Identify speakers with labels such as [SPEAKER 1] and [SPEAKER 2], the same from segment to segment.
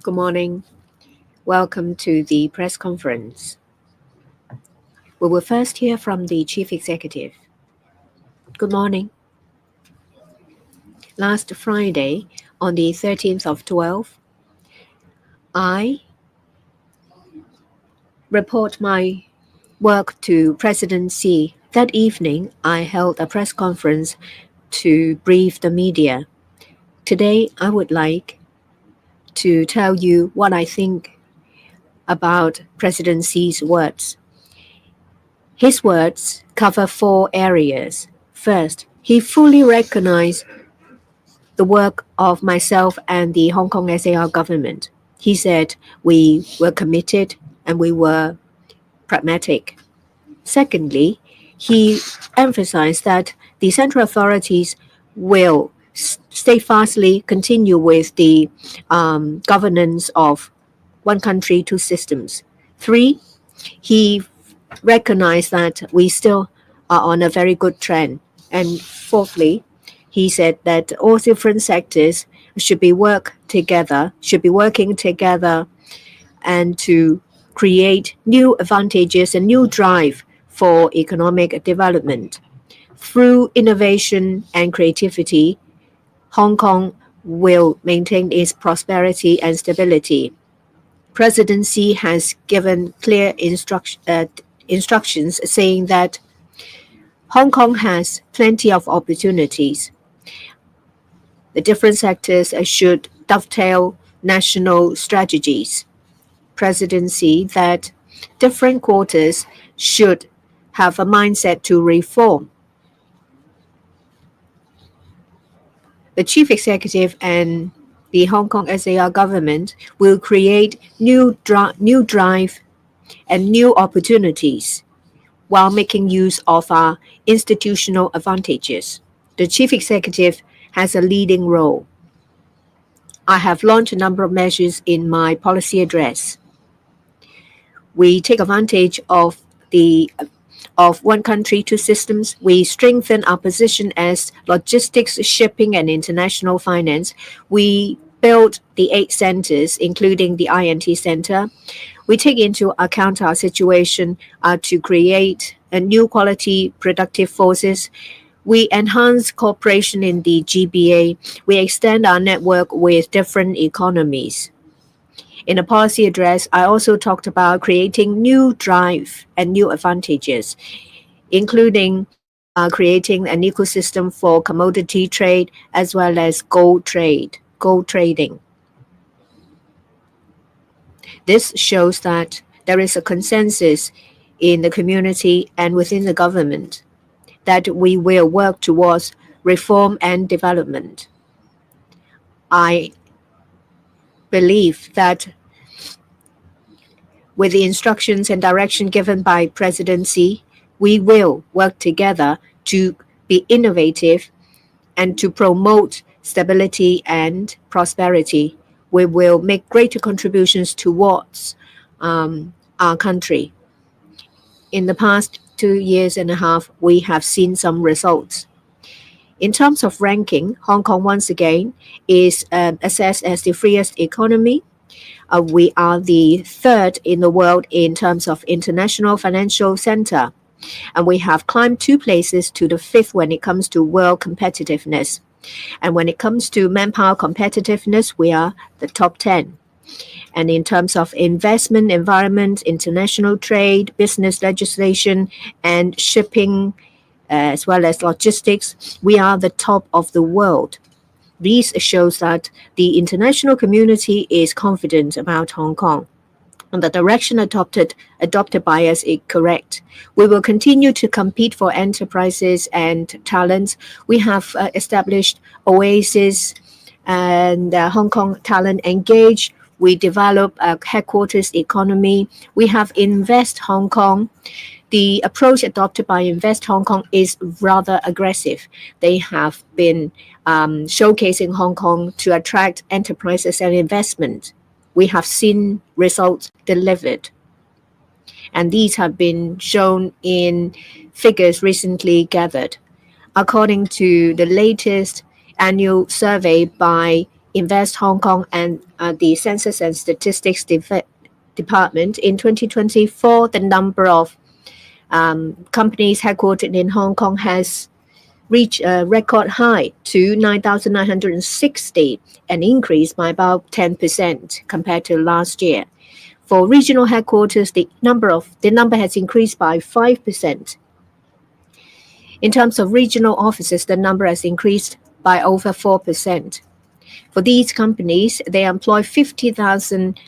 [SPEAKER 1] Good morning. Welcome to the press conference. We will first hear from the Chief Executive. Good morning. Last Friday, on the 13th of 12, I report my work to President Xi. That evening, I held a press conference to brief the media. Today, I would like to tell you what I think about President Xi's words. His words cover four areas. First, he fully recognized the work of myself and the Hong Kong SAR government. He said we were committed and we were pragmatic. Secondly, he emphasized that the central authorities will steadfastly continue with the governance of one country, two systems. Three, he recognized that we still are on a very good trend. And fourthly, he said that all different sectors should be working together and to create new advantages and new drive for economic development. Through innovation and creativity, Hong Kong will maintain its prosperity and stability. President Xi has given clear instructions saying that Hong Kong has plenty of opportunities. The different sectors should dovetail national strategies. President Xi that different quarters should have a mindset to reform. The chief executive and the Hong Kong SAR government will create new drive and new opportunities while making use of our institutional advantages. The chief executive has a leading role. I have launched a number of measures in my policy address. We take advantage of one country, two systems. We strengthen our position as logistics, shipping, and international finance. We build the 8 centers, including the INT Center. We take into account our situation to create a new quality productive forces. We enhance cooperation in the GBA. We extend our network with different economies. In the policy address, I also talked about creating new drive and new advantages, including creating an ecosystem for commodity trade as well as gold trading. This shows that there is a consensus in the community and within the government that we will work towards reform and development. I believe that with the instructions and direction given by President Xi, we will work together to be innovative and to promote stability and prosperity. We will make greater contributions towards our country. In the past 2.5 years, we have seen some results. In terms of ranking, Hong Kong once again is assessed as the freest economy. We are the 3rd in the world in terms of international financial center. And we have climbed 2 places to the 5th when it comes to world competitiveness. And when it comes to manpower competitiveness, we are the top 10. And in terms of investment environment, international trade, business legislation, and shipping, as well as logistics, we are the top of the world. This shows that the international community is confident about Hong Kong. And the direction adopted by us is correct. We will continue to compete for enterprises and talents. We have established Oasis and Hong Kong Talent Engage. We develop a headquarters economy. We have Invest Hong Kong. The approach adopted by Invest Hong Kong is rather aggressive. They have been showcasing Hong Kong to attract enterprises and investment. We have seen results delivered. And these have been shown in figures recently gathered. According to the latest annual survey by Invest Hong Kong and the Census and Statistics Department, in 2024, the number of companies headquartered in Hong Kong has reached a record high to 9,960, an increase by about 10% compared to last year. For regional headquarters, the number has increased by 5%. In terms of regional offices, the number has increased by over 4%. For these companies, they employ 50,000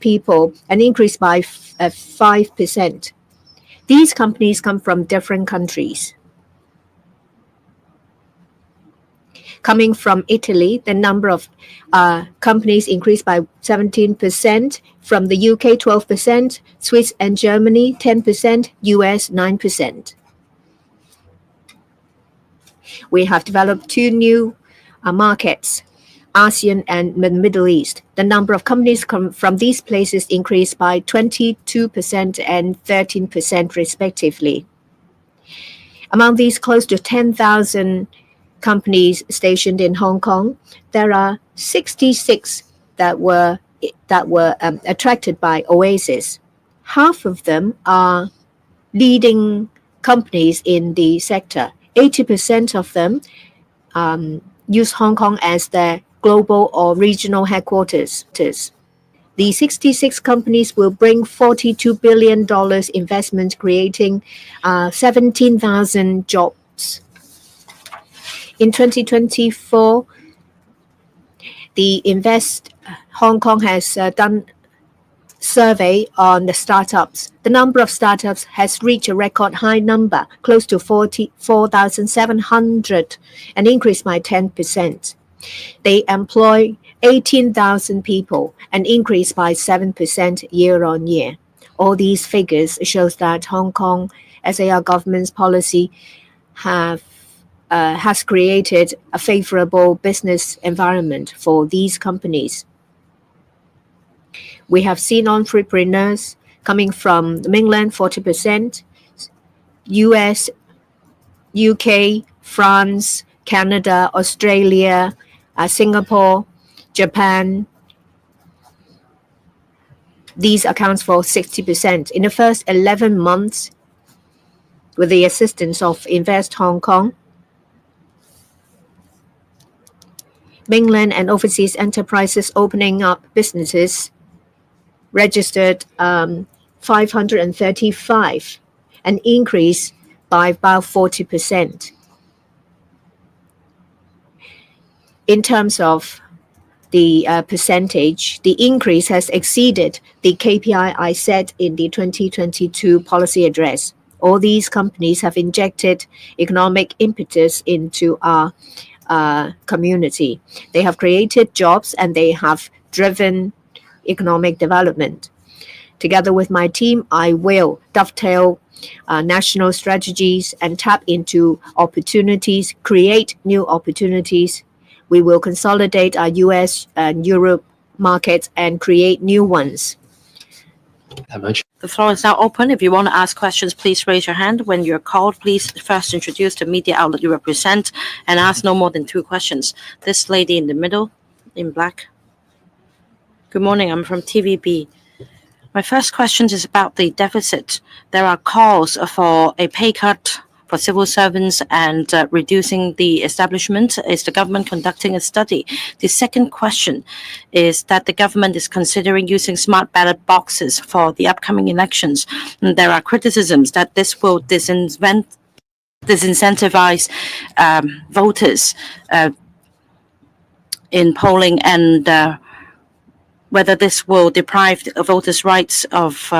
[SPEAKER 1] people, an increase by 5%. These companies come from different countries. Coming from Italy, the number of companies increased by 17%, from the UK 12%, Swiss and Germany 10%, US 9%. We have developed two new markets, ASEAN and the Middle East. The number of companies from these places increased by 22% and 13% respectively. Among these close to 10,000 companies stationed in Hong Kong, there are 66 that were attracted by Oasis. Half of them are leading companies in the sector. 80% of them use Hong Kong as their global or regional headquarters. The 66 companies will bring $42 billion investment, creating 17,000 jobs. In 2024, the Invest Hong Kong has done survey on the startups. The number of startups has reached a record high number, close to 44,700, an increase by 10%. They employ 18,000 people, an increase by 7% year on year. All these figures shows that Hong Kong SAR government's policy has created a favorable business environment for these companies. We have seen entrepreneurs coming from the mainland 40%, US, UK, France, Canada, Australia, Singapore, Japan. These accounts for 60%. In the first 11 months, with the assistance of Invest Hong Kong, mainland and overseas enterprises opening up businesses registered 535, an increase by about 40%. In terms of the percentage, the increase has exceeded the KPI I set in the 2022 policy address. All these companies have injected economic impetus into our community. They have created jobs and they have driven economic development. Together with my team, I will dovetail national strategies and tap into opportunities, create new opportunities. We will consolidate our US and Europe markets and create new ones.
[SPEAKER 2] The floor is now open. If you want to ask questions, please raise your hand. When you're called, please first introduce the media outlet you represent and ask no more than 2 questions. This lady in the middle, in black. Good morning, I'm from TVB. My first question is about the deficit. There are calls for a pay cut for civil servants and reducing the establishment. Is the government conducting a study? The second question is that the government is considering using smart ballot boxes for the upcoming elections. And there are criticisms that this will disincentivize voters in polling, and whether this will deprive voters' rights of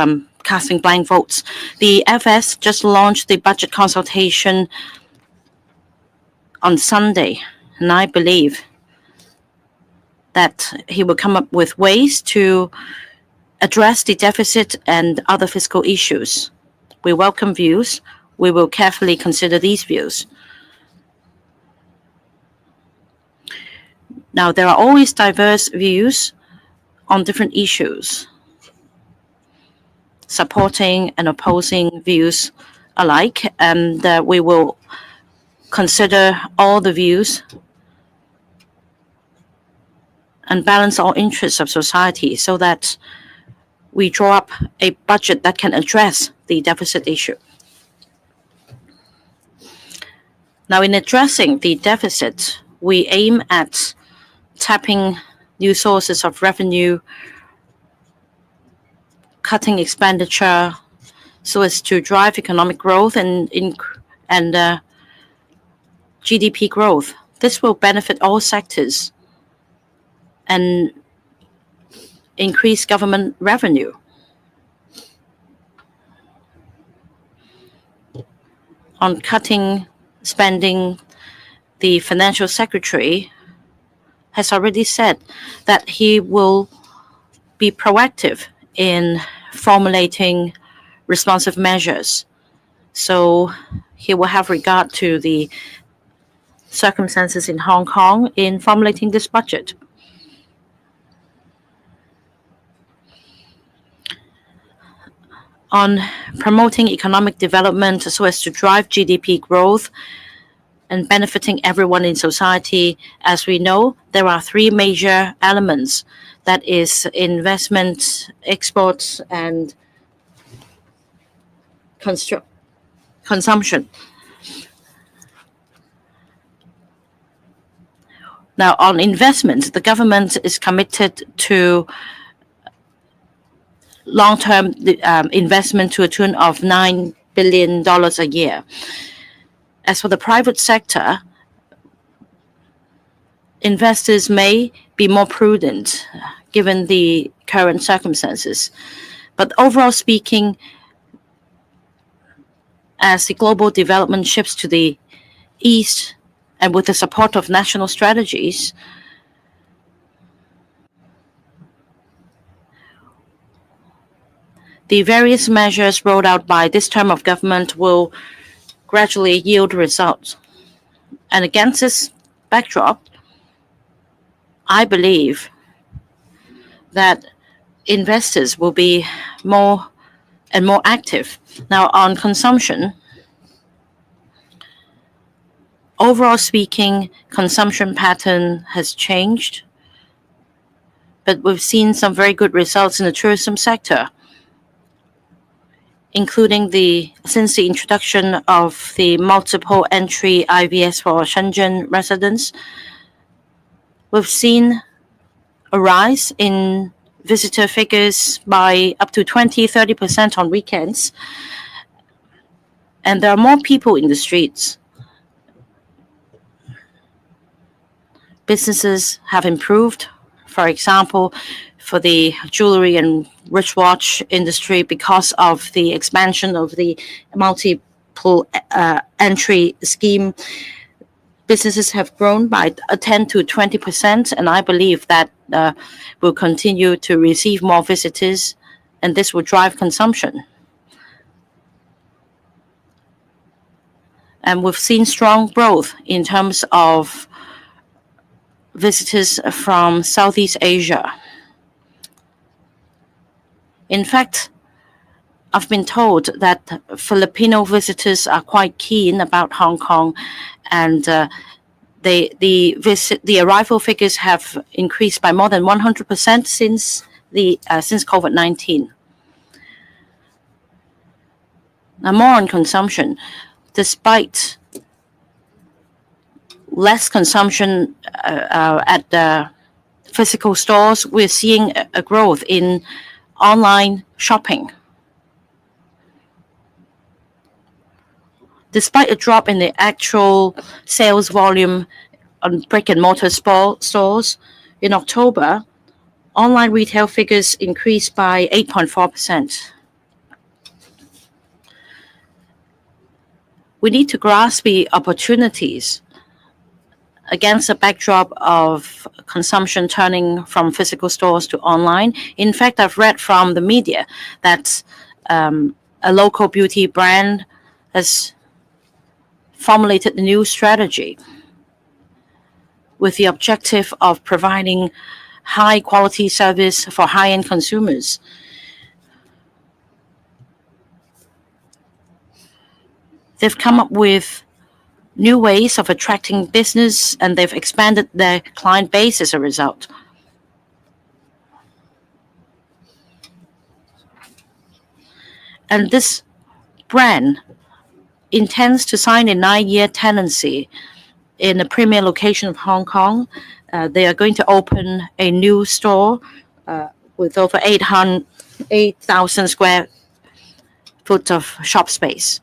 [SPEAKER 2] casting blank votes. The FS just launched the budget consultation on Sunday, and I believe that he will come up with ways to address the deficit and other fiscal issues. We welcome views. We will carefully consider these views. Now, there are always diverse views on different issues, supporting and opposing views alike, and we will consider all the views and balance all interests of society so that we draw up a budget that can address the deficit issue. Now, in addressing the deficit, we aim at tapping new sources of revenue, cutting expenditure so as to drive economic growth and GDP growth. This will benefit all sectors and increase government revenue. On cutting spending, the Financial Secretary has already said that he will be proactive in formulating responsive measures. So he will have regard to the circumstances in Hong Kong in formulating this budget. On promoting economic development so as to drive GDP growth and benefiting everyone in society, as we know, there are three major elements. That is investment, exports, and consumption. Now, on investment, the government is committed to long-term investment to a tune of $9 billion a year. As for the private sector, investors may be more prudent given the current circumstances. But overall speaking, as the global development shifts to the east and with the support of national strategies, the various measures rolled out by this term of government will gradually yield results. And against this backdrop, I believe that investors will be more and more active. Now, on consumption, overall speaking, consumption pattern has changed, but we've seen some very good results in the tourism sector, including since the introduction of the multiple entry IVS for Shenzhen residents. We've seen a rise in visitor figures by up to 20-30% on weekends. And there are more people in the streets. Businesses have improved. For example, for the jewelry and wristwatch industry, because of the expansion of the multiple entry scheme, businesses have grown by 10-20%, and I believe that will continue to receive more visitors, and this will drive consumption. And we've seen strong growth in terms of visitors from Southeast Asia. In fact, I've been told that Filipino visitors are quite keen about Hong Kong, and the arrival figures have increased by more than 100% since COVID-19. Now, more on consumption. Despite less consumption at the physical stores, we're seeing a growth in online shopping. Despite a drop in the actual sales volume on brick-and-mortar stores, in October, online retail figures increased by 8.4%. We need to grasp the opportunities against a backdrop of consumption turning from physical stores to online. In fact, I've read from the media that a local beauty brand has formulated a new strategy with the objective of providing high-quality service for high-end consumers. They've come up with new ways of attracting business, and they've expanded their client base as a result. And this brand intends to sign a 9-year tenancy in a premier location of Hong Kong. They are going to open a new store with over 8,000 square foot of shop space.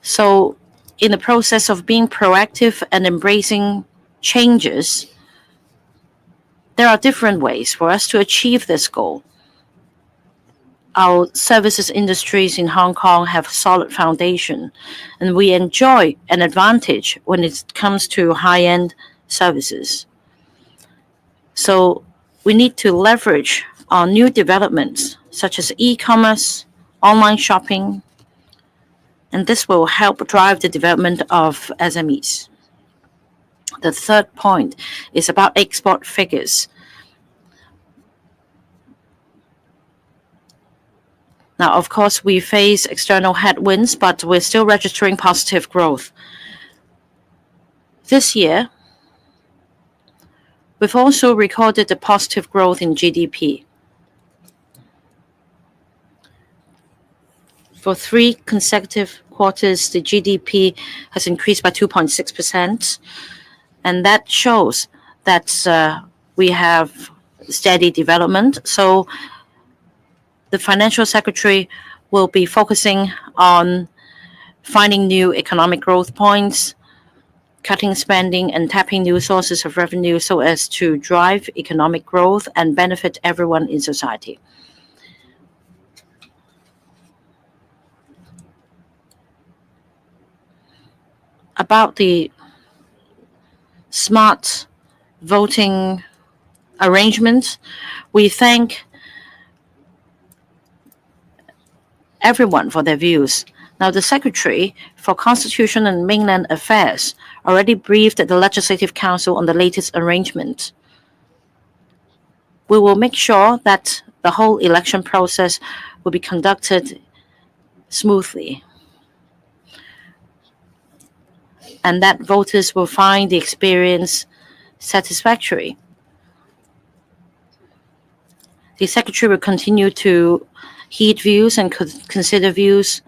[SPEAKER 2] So in the process of being proactive and embracing changes, there are different ways for us to achieve this goal. Our services industries in Hong Kong have solid foundation, and we enjoy an advantage when it comes to high-end services. So we need to leverage on new developments such as e-commerce, online shopping, and this will help drive the development of SMEs. The third point is about export figures. Now, of course, we face external headwinds, but we're still registering positive growth. This year, we've also recorded a positive growth in GDP. For 3 consecutive quarters, the GDP has increased by 2.6%, and that shows that we have steady development. So the Financial Secretary will be focusing on finding new economic growth points, cutting spending, and tapping new sources of revenue so as to drive economic growth and benefit everyone in society. About the smart voting arrangement, we thank everyone for their views. Now, the Secretary for Constitution and Mainland Affairs already briefed the Legislative Council on the latest arrangement. We will make sure that the whole election process will be conducted smoothly, and that voters will find the experience satisfactory. The Secretary will continue to heed views and consider views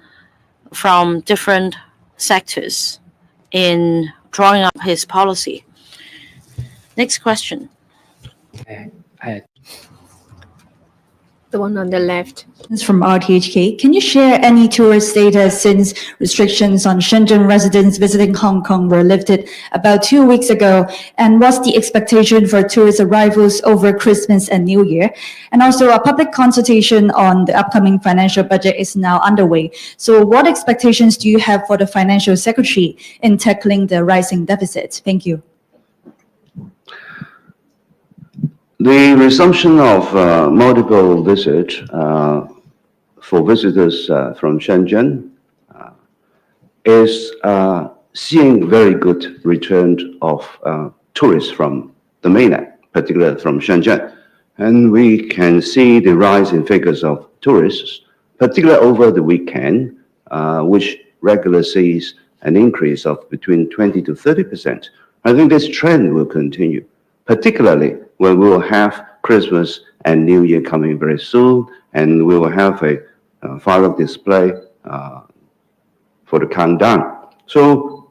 [SPEAKER 2] from different sectors in drawing up his policy. Next question.
[SPEAKER 1] The one on the left.
[SPEAKER 3] This is from RTHK. Can you share any tourist data since restrictions on Shenzhen residents visiting Hong Kong were lifted about 2 weeks ago? And what's the expectation for tourist arrivals over Christmas and New Year? And also, a public consultation on the upcoming financial budget is now underway. So what expectations do you have for the Financial Secretary in tackling the rising deficit? Thank you.
[SPEAKER 4] The resumption of multiple visits for visitors from Shenzhen is seeing very good return of tourists from the mainland, particularly from Shenzhen. And we can see the rise in figures of tourists, particularly over the weekend, which regularly sees an increase of between 20 to 30%. I think this trend will continue, particularly when we will have Christmas and New Year coming very soon, and we will have a firework display for the countdown. So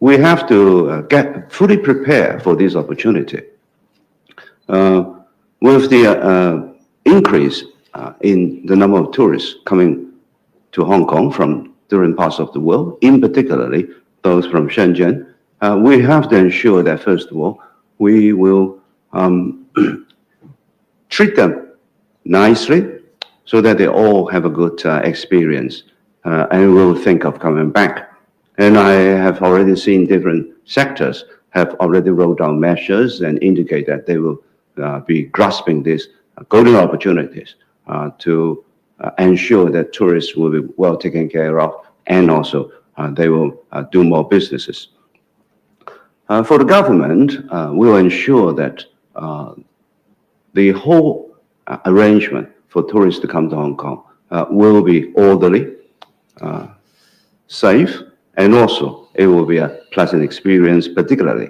[SPEAKER 4] we have to get fully prepared for this opportunity. With the increase in the number of tourists coming to Hong Kong from different parts of the world, in particularly those from Shenzhen, we have to ensure that, first of all, we will treat them nicely so that they all have a good experience and will think of coming back. And I have already seen different sectors have already rolled out measures and indicate that they will be grasping these golden opportunities to ensure that tourists will be well taken care of, and also they will do more businesses. For the government, we will ensure that the whole arrangement for tourists to come to Hong Kong will be orderly, safe, and also it will be a pleasant experience, particularly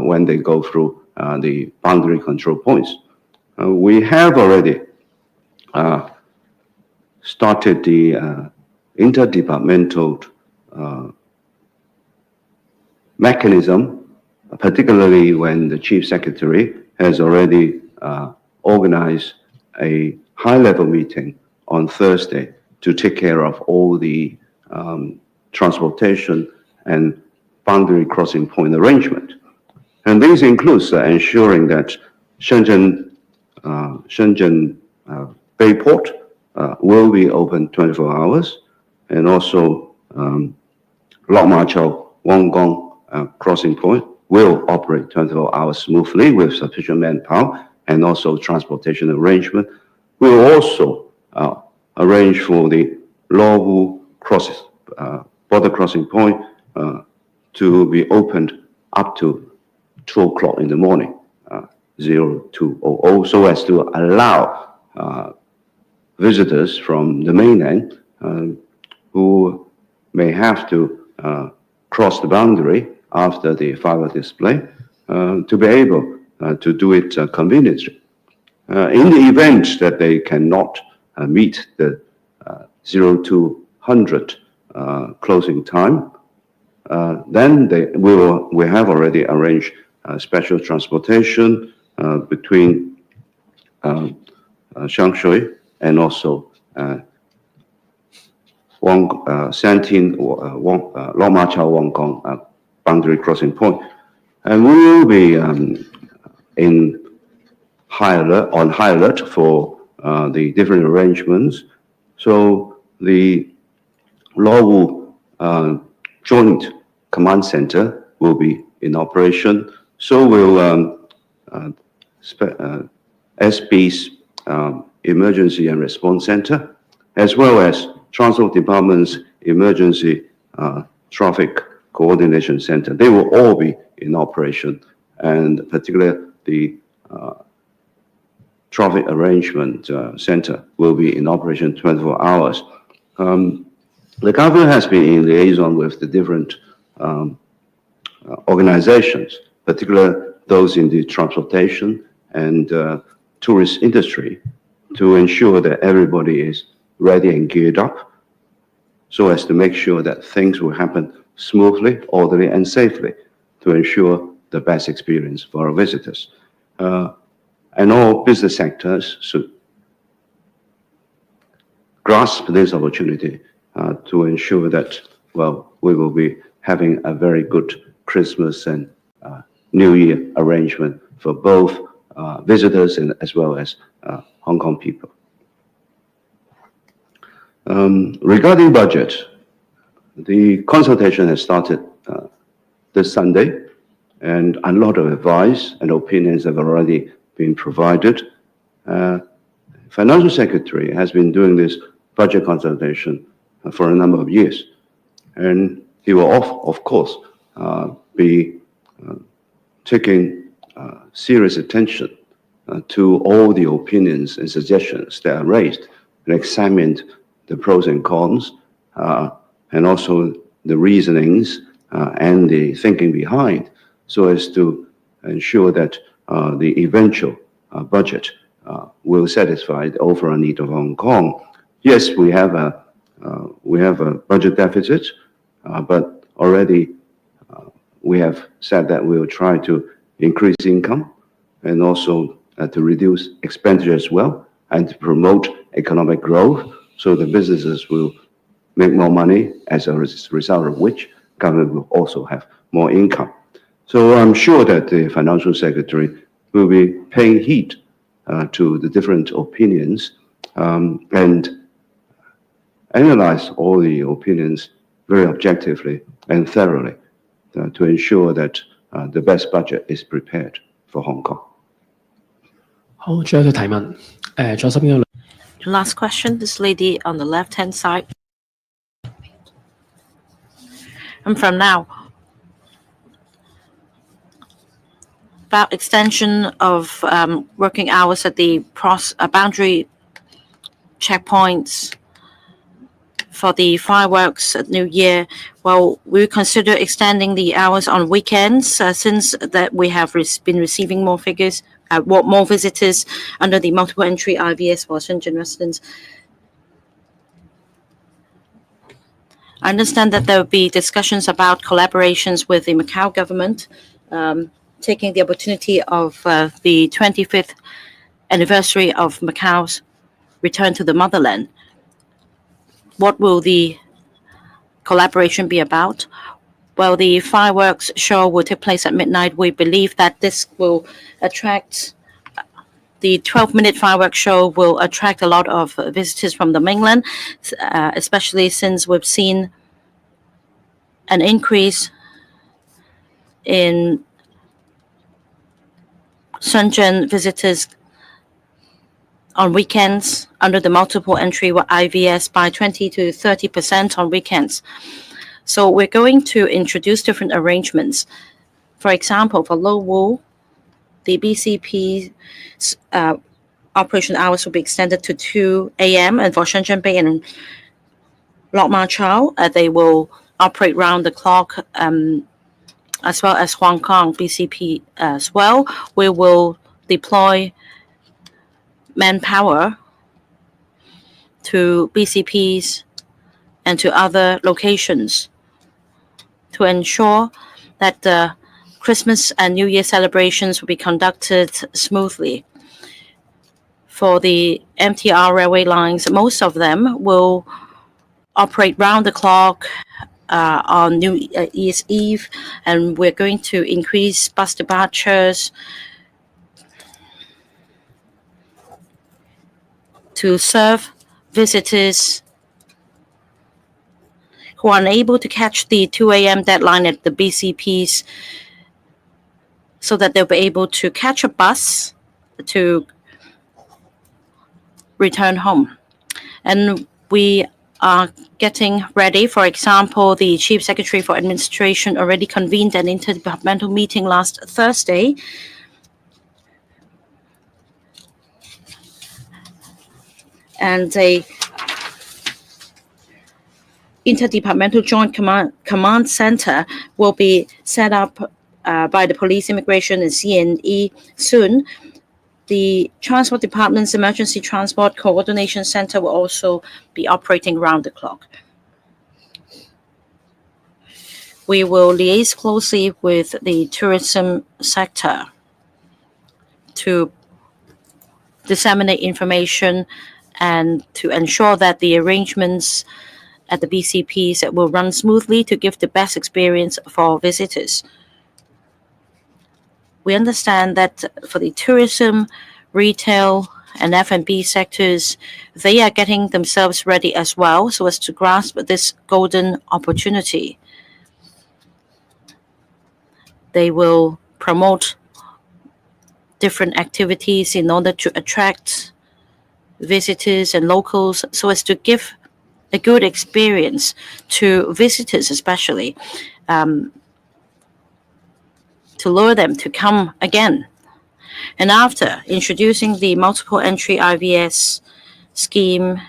[SPEAKER 4] when they go through the boundary control points. We have already started the interdepartmental mechanism, particularly when the Chief Secretary has already organized a high-level meeting on Thursday to take care of all the transportation and boundary crossing point arrangement. And this includes ensuring that Shenzhen Bayport will be open 24 hours, and also Lok Ma Chau Wongkong crossing point will operate 24 hours smoothly with sufficient manpower, and also transportation arrangement. We will also arrange for the Luowu border crossing point to be opened up to 2 o'clock in the morning, 0200, so as to allow visitors from the mainland who may have to cross the boundary after the firework display to be able to do it conveniently. In the event that they cannot meet the 0200 closing time, then we have already arranged special transportation between Shangshui and also Santin, Lok Ma Chau Wongkong boundary crossing point. And we will be on high alert for the different arrangements. So the Luowu Joint Command Center will be in operation. So will SB's Emergency and Response Center, as well as Transport Department's Emergency Traffic Coordination Center. They will all be in operation, and particularly the Traffic Arrangement Center will be in operation 24 hours. The government has been in liaison with the different organizations, particularly those in the transportation and tourist industry, to ensure that everybody is ready and geared up so as to make sure that things will happen smoothly, orderly, and safely to ensure the best experience for our visitors. And all business sectors should grasp this opportunity to ensure that, well, we will be having a very good Christmas and New Year arrangement for both visitors and as well as Hong Kong people. Regarding budget, the consultation has started this Sunday, and a lot of advice and opinions have already been provided. Financial Secretary has been doing this budget consultation for a number of years, and he will, of course, be taking serious attention to all the opinions and suggestions that are raised, and examined the pros and cons, and also the reasonings and the thinking behind, so as to ensure that the eventual budget will satisfy the overall need of Hong Kong. Yes, we have a budget deficit, but already we have said that we will try to increase income and also to reduce expenditure as well, and to promote economic growth, so the businesses will make more money, as a result of which government will also have more income. So I'm sure that the Financial Secretary will be paying heed to the different opinions and analyze all the opinions very objectively and thoroughly to ensure that the best budget is prepared for Hong Kong.
[SPEAKER 5] 好，最後一個提問，左手邊有
[SPEAKER 2] Last question, this lady on the left-hand side. And from now, about extension of working hours at the boundary checkpoints for the fireworks at New Year. Well, we consider extending the hours on weekends since that we have been receiving more figures more visitors under the multiple entry IVS for Shenzhen residents. I understand that there will be discussions about collaborations with the Macau government, taking the opportunity of the 25th anniversary of Macau's return to the motherland. What will the collaboration be about? Well, the fireworks show will take place at midnight. We believe that this will attract the 12-minute fireworks show will attract a lot of visitors from the mainland, especially since we've seen an increase in Shenzhen visitors on weekends under the multiple entry IVS by 20 to 30% on weekends. So we're going to introduce different arrangements. For example, for Lowu, the BCP operation hours will be extended to 2 a.m. and for Shenzhen Bay and Lok Ma Chau, they will operate round the clock, as well as Hong Kong BCP as well. We will deploy manpower to BCPs and to other locations to ensure that the Christmas and New Year celebrations will be conducted smoothly. For the MTR railway lines, most of them will operate round the clock on New Year's Eve, and we're going to increase bus departures to serve visitors who are unable to catch the 2 a.m. deadline at the BCPs, so that they'll be able to catch a bus to return home. And we are getting ready. For example, the Chief Secretary for Administration already convened an interdepartmental meeting last Thursday. And a interdepartmental joint command center will be set up by the Police, Immigration, and CNE soon. The Transport Department's Emergency Transport Coordination Center will also be operating round the clock. We will liaise closely with the tourism sector to disseminate information and to ensure that the arrangements at the BCPs will run smoothly to give the best experience for visitors. We understand that for the tourism, retail, and F&B sectors, they are getting themselves ready as well so as to grasp this golden opportunity. They will promote different activities in order to attract visitors and locals so as to give a good experience to visitors, especially to lure them to come again. And after introducing the multiple entry IVS scheme,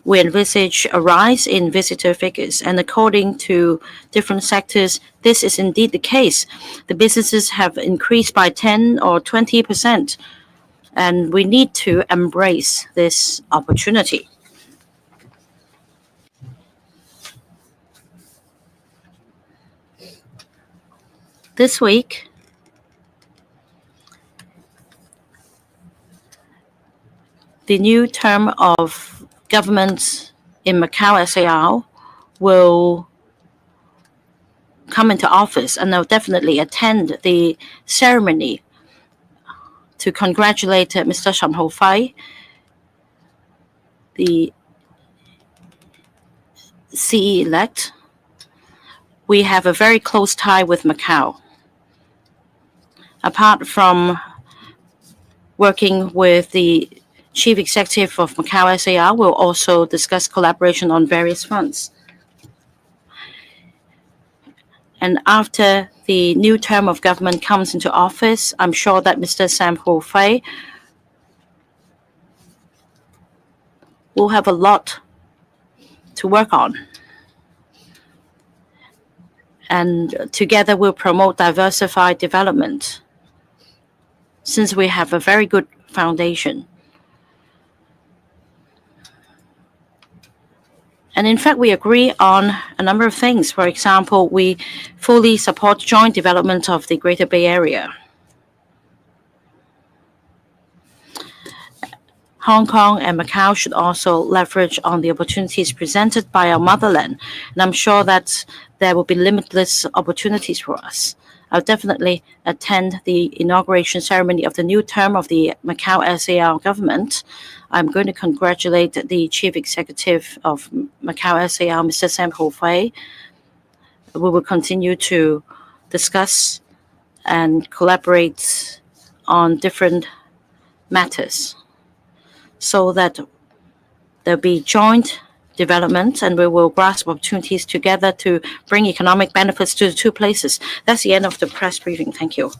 [SPEAKER 2] we envisage a rise in visitor figures. And according to different sectors, this is indeed the case. The businesses have increased by 10 or 20%. And we need to embrace this opportunity. This week, the new term of government in Macau SAR will come into office, and I'll definitely attend the ceremony to congratulate Mr. Shan Hou-fai, the CE-elect. We have a very close tie with Macau. Apart from working with the Chief Executive of Macau SAR, we'll also discuss collaboration on various fronts. And after the new term of government comes into office, I'm sure that Mr. Sam Hou-fai will have a lot to work on. and together we'll promote diversified development, since we have a very good foundation. And in fact, we agree on a number of things. For example, we fully support joint development of the Greater Bay Area. Hong Kong and Macau should also leverage on the opportunities presented by our motherland. And I'm sure that there will be limitless opportunities for us. I'll definitely attend the inauguration ceremony of the new term of the Macau SAR government. I'm going to congratulate the Chief Executive of Macau SAR, Mr. Sam Ho-Fei. We will continue to discuss and collaborate on different matters so that there'll be joint development and we will grasp opportunities together to bring economic benefits to the two places. That's the end of the press briefing. Thank you.